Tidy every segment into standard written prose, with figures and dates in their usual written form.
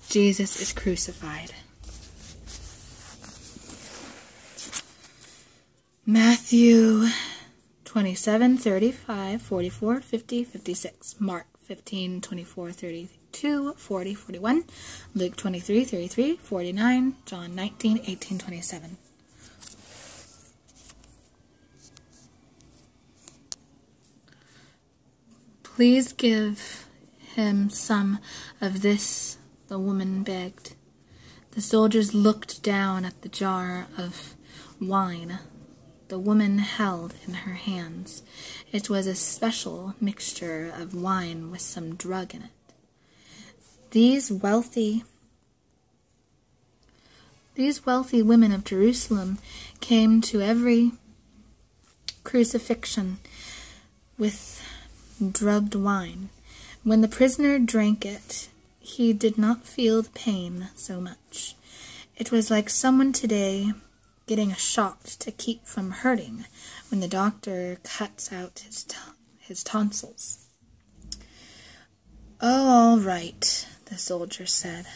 Jesus is crucified. Matthew 27, 35, 44, 50, 56. Mark 15, 24, 32, 40, 41. Luke 23, 33, 49. John 19, 18, 27. Please give him some of this, the woman begged. The soldiers looked down at the jar of wine the woman held in her hands. It was a special mixture of wine with some drug in it. These wealthy women of Jerusalem came to every crucifixion with drugged wine. When the prisoner drank it, he did not feel the pain so much. It was like someone today getting a shot to keep from hurting when the doctor cuts out his tonsils. "Oh, all right," the soldier said.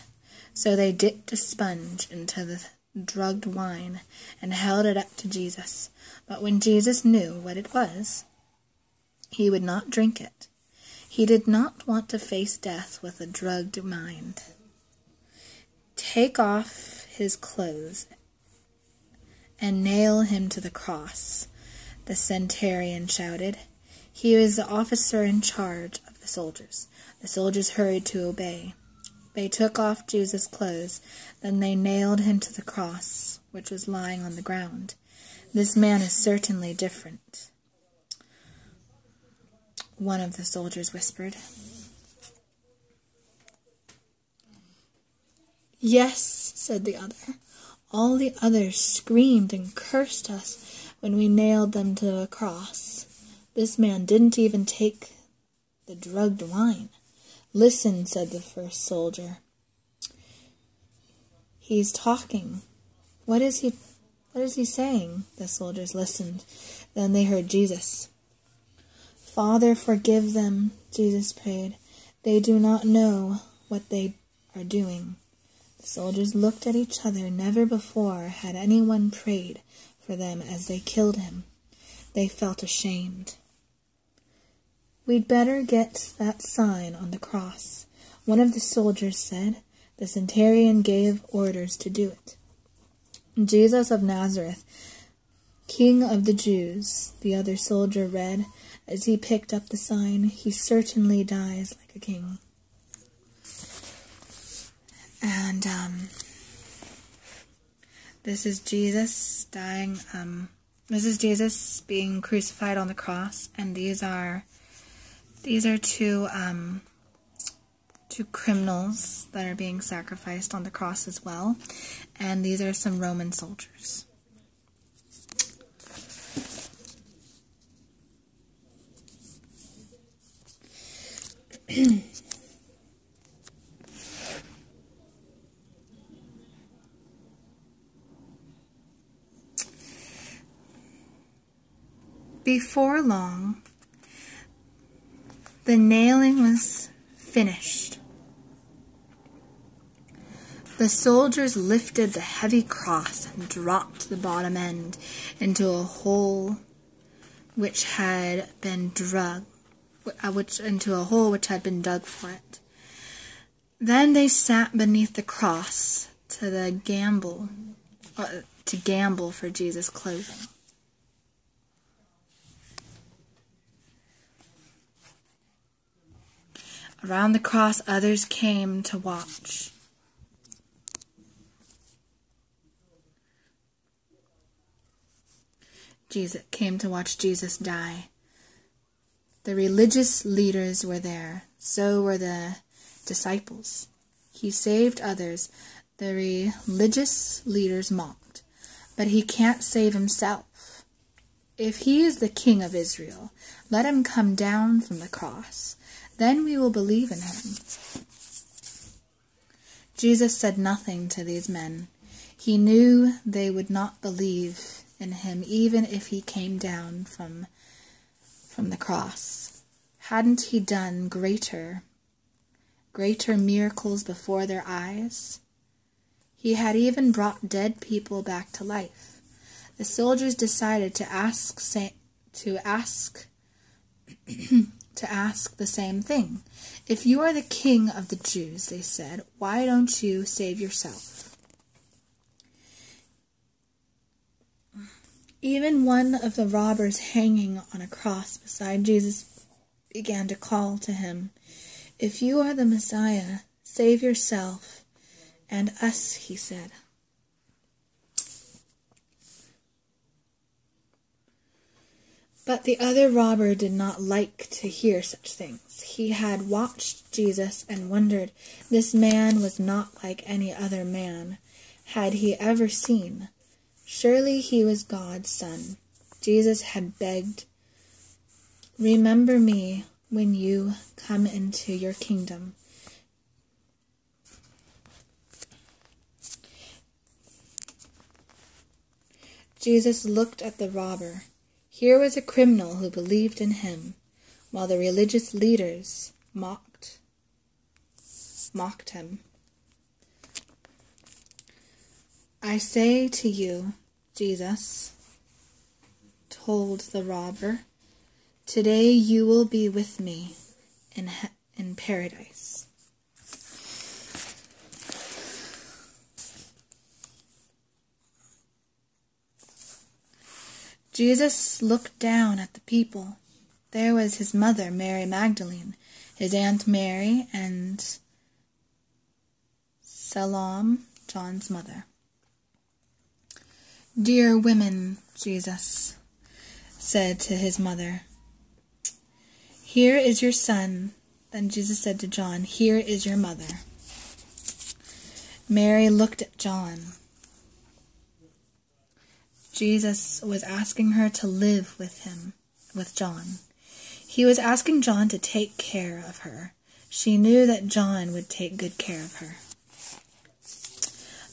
So they dipped a sponge into the drugged wine and held it up to Jesus. But when Jesus knew what it was, he would not drink it. He did not want to face death with a drugged mind. "Take off his clothes and nail him to the cross," the centurion shouted. He was the officer in charge of the soldiers. The soldiers hurried to obey. They took off Jesus' clothes. Then they nailed him to the cross, which was lying on the ground. "This man is certainly different," one of the soldiers whispered. "Yes," said the other. "All the others screamed and cursed us when we nailed them to a cross. This man didn't even take the drugged wine." "Listen," said the first soldier. "He's talking. What is he saying?" The soldiers listened. Then they heard Jesus. "Father, forgive them," Jesus prayed. "They do not know what they are doing." The soldiers looked at each other. Never before had anyone prayed for them as they killed him. They felt ashamed. "We'd better get that sign on the cross," one of the soldiers said. The centurion gave orders to do it. "Jesus of Nazareth, King of the Jews," the other soldier read as he picked up the sign. "He certainly dies like a king." And this is Jesus dying. This is Jesus being crucified on the cross, and these are two criminals that are being sacrificed on the cross as well, and these are some Roman soldiers. Before long, the nailing was finished. The soldiers lifted the heavy cross and dropped the bottom end into a hole which had been dug for it. Then they sat beneath the cross to gamble for Jesus' clothing. Around the cross, others came to watch. Jesus die. The religious leaders were there. So were the disciples. He saved others. The religious leaders mocked. But he can't save himself. If he is the King of Israel, let him come down from the cross. Then we will believe in him. Jesus said nothing to these men. He knew they would not believe in him even if he came down from the cross. Hadn't he done greater greater miracles before their eyes. He had even brought dead people back to life. The soldiers decided to ask the same thing. "If you are the king of the Jews," they said, "why don't you save yourself?" Even one of the robbers hanging on a cross beside Jesus began to call to him, "If you are the Messiah, save yourself and us," he said. But the other robber did not like to hear such things. He had watched Jesus and wondered, this man was not like any other man had he ever seen. Surely he was God's son. Jesus had begged, "Remember me when you come into your kingdom." Jesus looked at the robber. Here was a criminal who believed in him, while the religious leaders mocked him. "I say to you," Jesus told the robber, "today you will be with me in paradise." Jesus looked down at the people. There was his mother, Mary Magdalene, his Aunt Mary, and Salome, John's mother. "Dear women," Jesus said to his mother, "here is your son." Then Jesus said to John, "Here is your mother." Mary looked at John. Jesus was asking her to live with John. He was asking John to take care of her. She knew that John would take good care of her.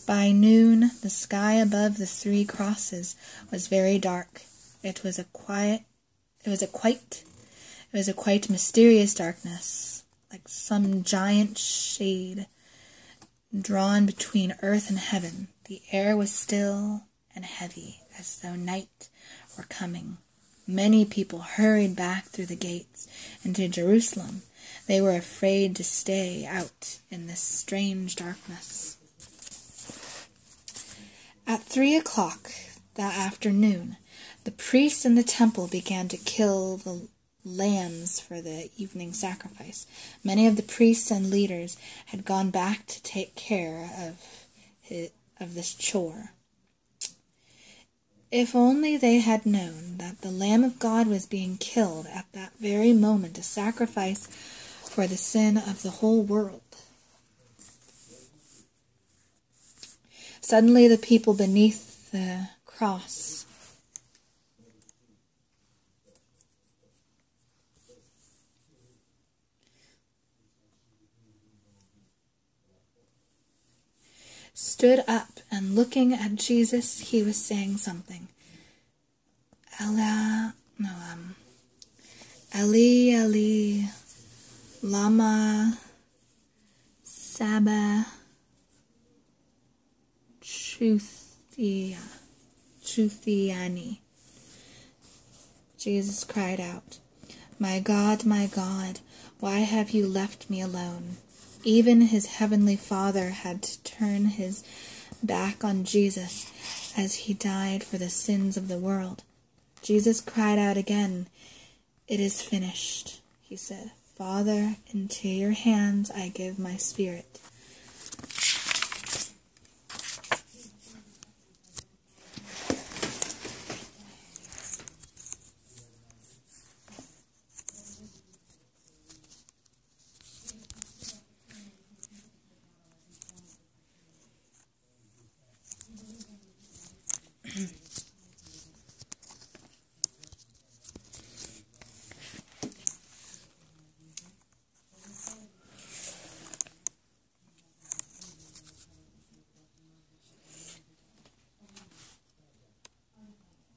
By noon, the sky above the 3 crosses was very dark. It was a quite mysterious darkness, like some giant shade drawn between earth and heaven. The air was still and heavy, as though night were coming. Many people hurried back through the gates into Jerusalem. They were afraid to stay out in this strange darkness. At 3 o'clock that afternoon, the priests in the temple began to kill the lambs for the evening sacrifice. Many of the priests and leaders had gone back to take care of this chore. If only they had known that the Lamb of God was being killed at that very moment, a sacrifice for the sin of the whole world. Suddenly the people beneath the cross stood up, and looking at Jesus, he was saying something. Eli, Eli, lama sabachthani. Jesus cried out, my God, why have you left me alone?" Even his heavenly Father had to turn his back on Jesus as he died for the sins of the world. Jesus cried out again, "It is finished," he said. "Father, into your hands I give my spirit."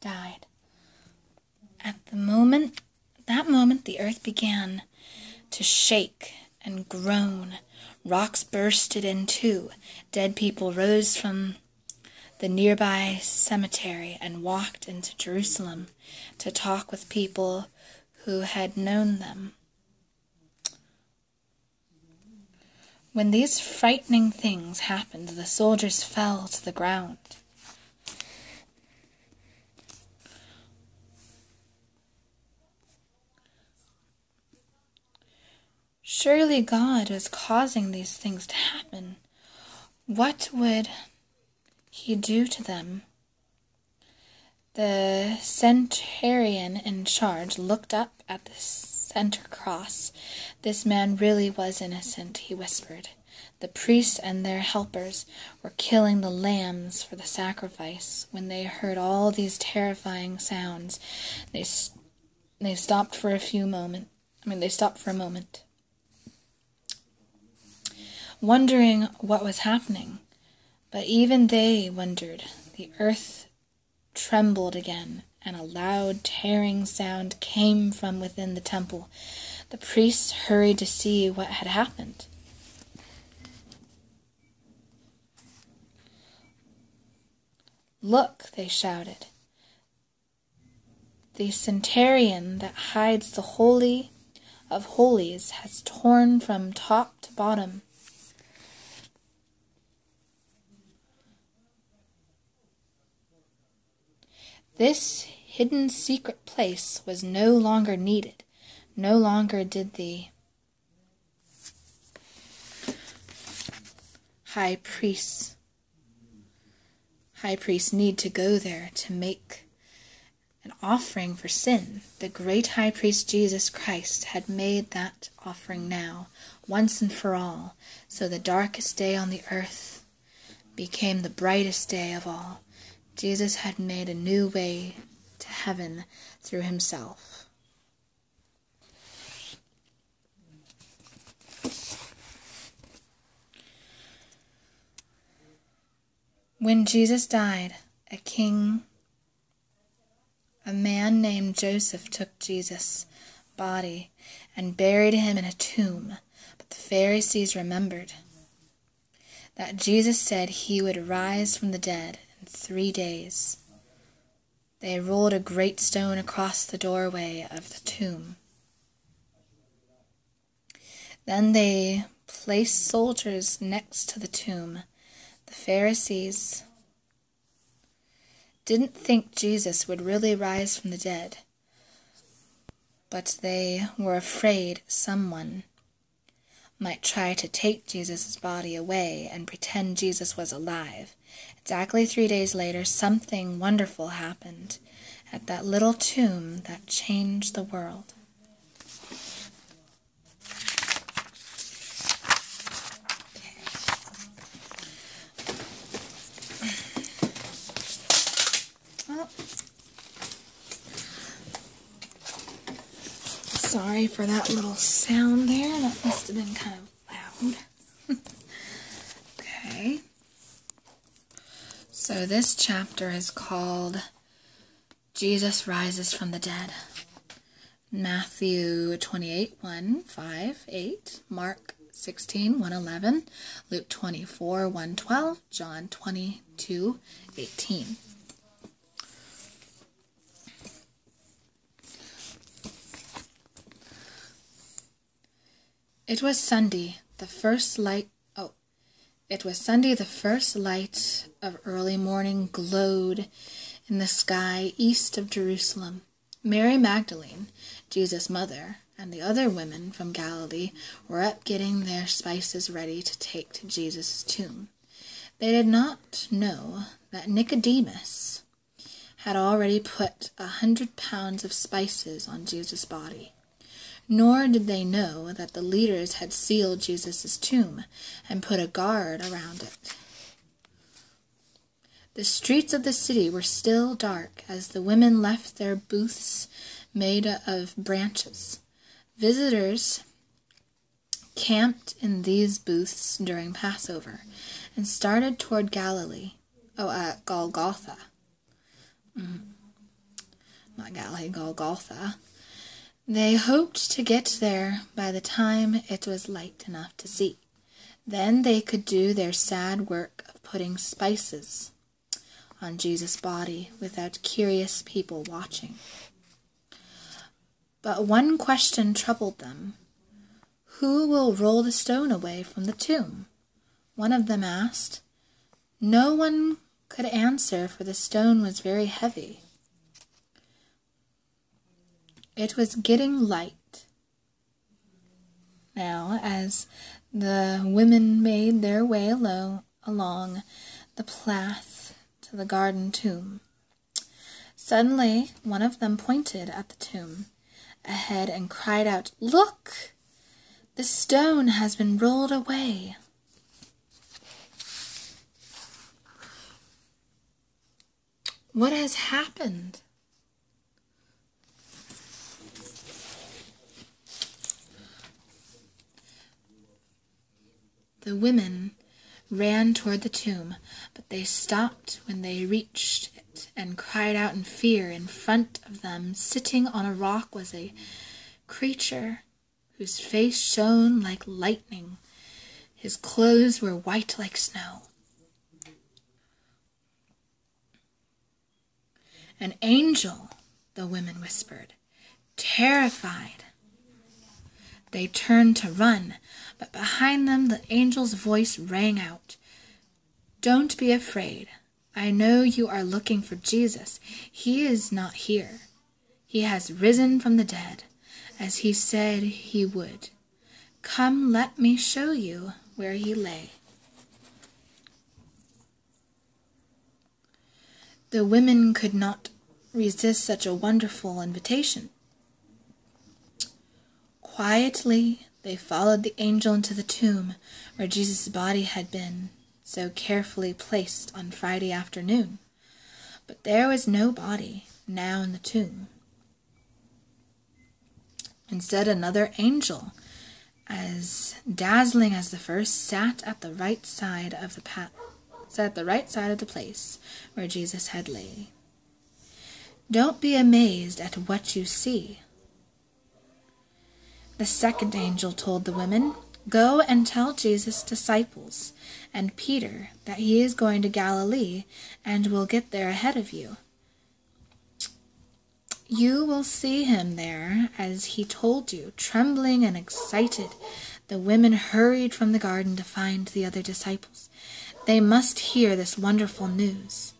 Died. At that moment, the earth began to shake. and groan. Rocks bursted in two. Dead people rose from the nearby cemetery and walked into Jerusalem to talk with people who had known them. When these frightening things happened, the soldiers fell to the ground. Surely God was causing these things to happen. What would he do to them? The centurion in charge looked up at the center cross. This man really was innocent, he whispered. The priests and their helpers were killing the lambs for the sacrifice. When they heard all these terrifying sounds, they stopped for a moment, wondering what was happening. But even they wondered. The earth trembled again, and a loud tearing sound came from within the temple. The priests hurried to see what had happened. "Look," they shouted. "The centurion that hides the Holy of Holies has torn from top to bottom." This hidden secret place was no longer needed. No longer did the high priest need to go there to make an offering for sin. The great high priest Jesus Christ had made that offering now, once and for all, so the darkest day on the earth became the brightest day of all. Jesus had made a new way to heaven through himself. When Jesus died, a man named Joseph took Jesus' body and buried him in a tomb. But the Pharisees remembered that Jesus said he would rise from the dead in 3 days. They rolled a great stone across the doorway of the tomb. Then they placed soldiers next to the tomb. The Pharisees didn't think Jesus would really rise from the dead, but they were afraid someone might try to take Jesus' body away and pretend Jesus was alive. Exactly 3 days later, something wonderful happened at that little tomb that changed the world. Sorry for that little sound there. That must have been kind of loud. Okay. So this chapter is called Jesus Rises from the Dead. Matthew 28:1-5-8, Mark 16:1-11, Luke 24:1-12, John 22:18. It was Sunday, the first light of early morning glowed in the sky east of Jerusalem. Mary Magdalene, Jesus' mother, and the other women from Galilee were up getting their spices ready to take to Jesus' tomb. They did not know that Nicodemus had already put 100 pounds of spices on Jesus' body. Nor did they know that the leaders had sealed Jesus' tomb and put a guard around it. The streets of the city were still dark as the women left their booths made of branches. Visitors camped in these booths during Passover and started toward Golgotha. Not Galilee, Golgotha. They hoped to get there by the time it was light enough to see. Then they could do their sad work of putting spices on Jesus' body without curious people watching. But one question troubled them. Who will roll the stone away from the tomb? One of them asked. No one could answer, for the stone was very heavy. It was getting light now as the women made their way along the path to the garden tomb. Suddenly, one of them pointed at the tomb ahead and cried out, "Look! The stone has been rolled away." What has happened? The women ran toward the tomb, but they stopped when they reached it and cried out in fear. In front of them, sitting on a rock, was a creature whose face shone like lightning. His clothes were white like snow. "An angel," the women whispered, terrified. They turned to run, but behind them the angel's voice rang out, "Don't be afraid. I know you are looking for Jesus. He is not here. He has risen from the dead, as he said he would. Come, let me show you where he lay." The women could not resist such a wonderful invitation. Quietly, they followed the angel into the tomb where Jesus' body had been so carefully placed on Friday afternoon. But there was no body now in the tomb. Instead, another angel, as dazzling as the first, sat at the right side of the place where Jesus had lay. "Don't be amazed at what you see." The second angel told the women, "Go and tell Jesus' disciples and Peter that he is going to Galilee and will get there ahead of you. You will see him there as he told you." Trembling and excited, the women hurried from the garden to find the other disciples. They must hear this wonderful news.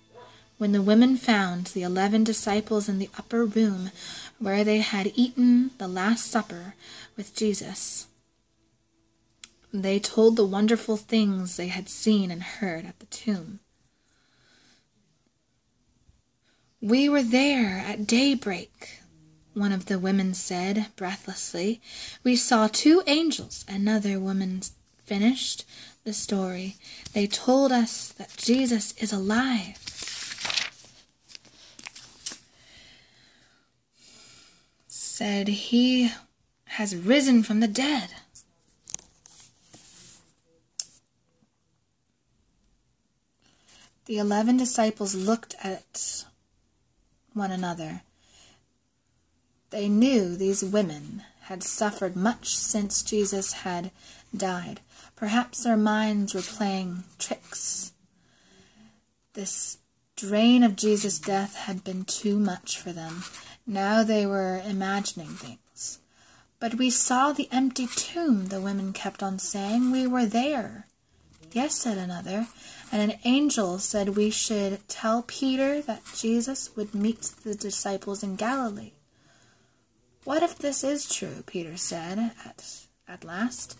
When the women found the 11 disciples in the upper room where they had eaten the Last Supper with Jesus, they told the wonderful things they had seen and heard at the tomb. "We were there at daybreak," one of the women said breathlessly. "We saw 2 angels." Another woman finished the story. "They told us that Jesus is alive." Said he has risen from the dead. The 11 disciples looked at one another. They knew these women had suffered much since Jesus had died. Perhaps their minds were playing tricks. This drain of Jesus' death had been too much for them. Now they were imagining things. "But we saw the empty tomb," the women kept on saying. "We were there." "Yes," said another, "and an angel said we should tell Peter that Jesus would meet the disciples in Galilee." "What if this is true?" Peter said at last.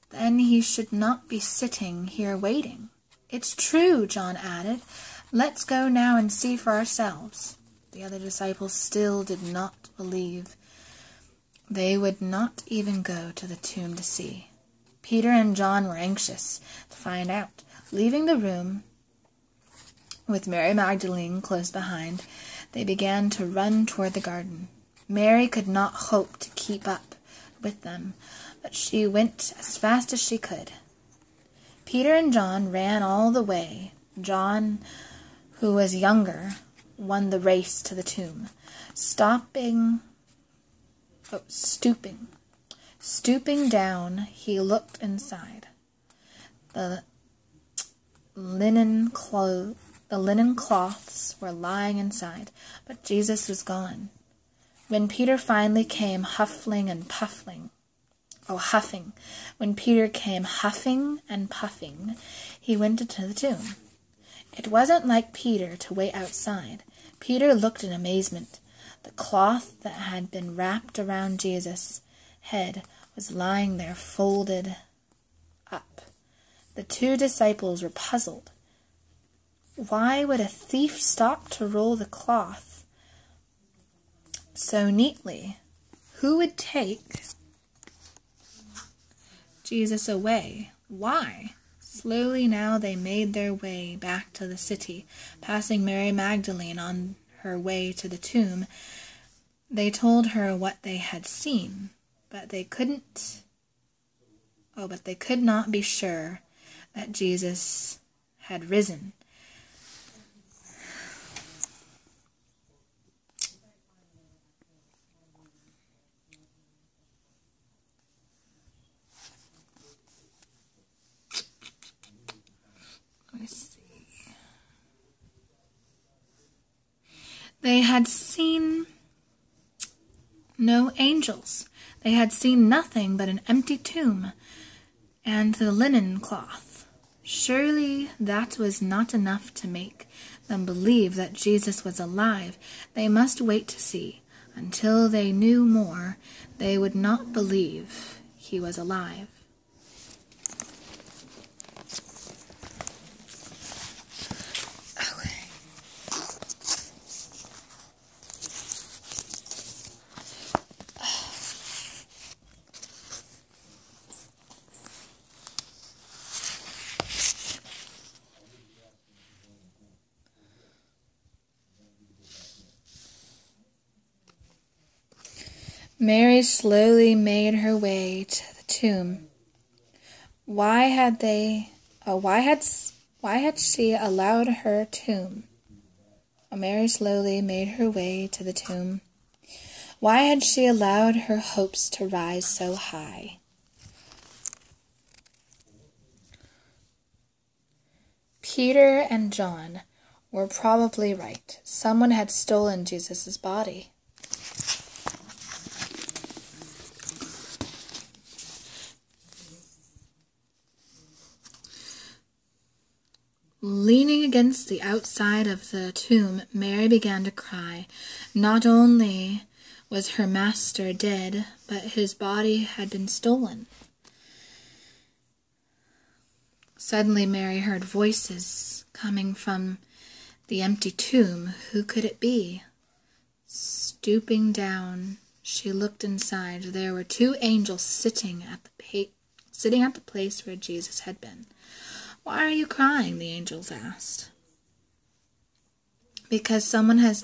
"Then he should not be sitting here waiting." "It's true," John added. "Let's go now and see for ourselves." The other disciples still did not believe. They would not even go to the tomb to see. Peter and John were anxious to find out. Leaving the room with Mary Magdalene close behind, they began to run toward the garden. Mary could not hope to keep up with them, but she went as fast as she could. Peter and John ran all the way. John, who was younger, won the race to the tomb. Stopping Stooping. Stooping down, he looked inside. The linen cloths were lying inside, but Jesus was gone. When Peter finally came huffing, when Peter came huffing and puffing, he went into the tomb. It wasn't like Peter to wait outside. Peter looked in amazement. The cloth that had been wrapped around Jesus' head was lying there folded up. The two disciples were puzzled. Why would a thief stop to roll the cloth so neatly? Who would take Jesus away? Why? Slowly now they made their way back to the city, passing Mary Magdalene on her way to the tomb. They told her what they had seen, but they could not be sure that Jesus had risen. Let me see. They had seen no angels. They had seen nothing but an empty tomb and the linen cloth. Surely that was not enough to make them believe that Jesus was alive. They must wait to see. Until they knew more, they would not believe he was alive. Mary slowly made her way to the tomb. Why had she allowed her tomb? Mary slowly made her way to the tomb. Why had she allowed her hopes to rise so high? Peter and John were probably right. Someone had stolen Jesus' body. Leaning against the outside of the tomb, Mary began to cry. Not only was her master dead, but his body had been stolen. Suddenly Mary heard voices coming from the empty tomb. Who could it be? Stooping down, she looked inside. There were two angels sitting at the place where Jesus had been. "Why are you crying?" the angels asked. "Because someone has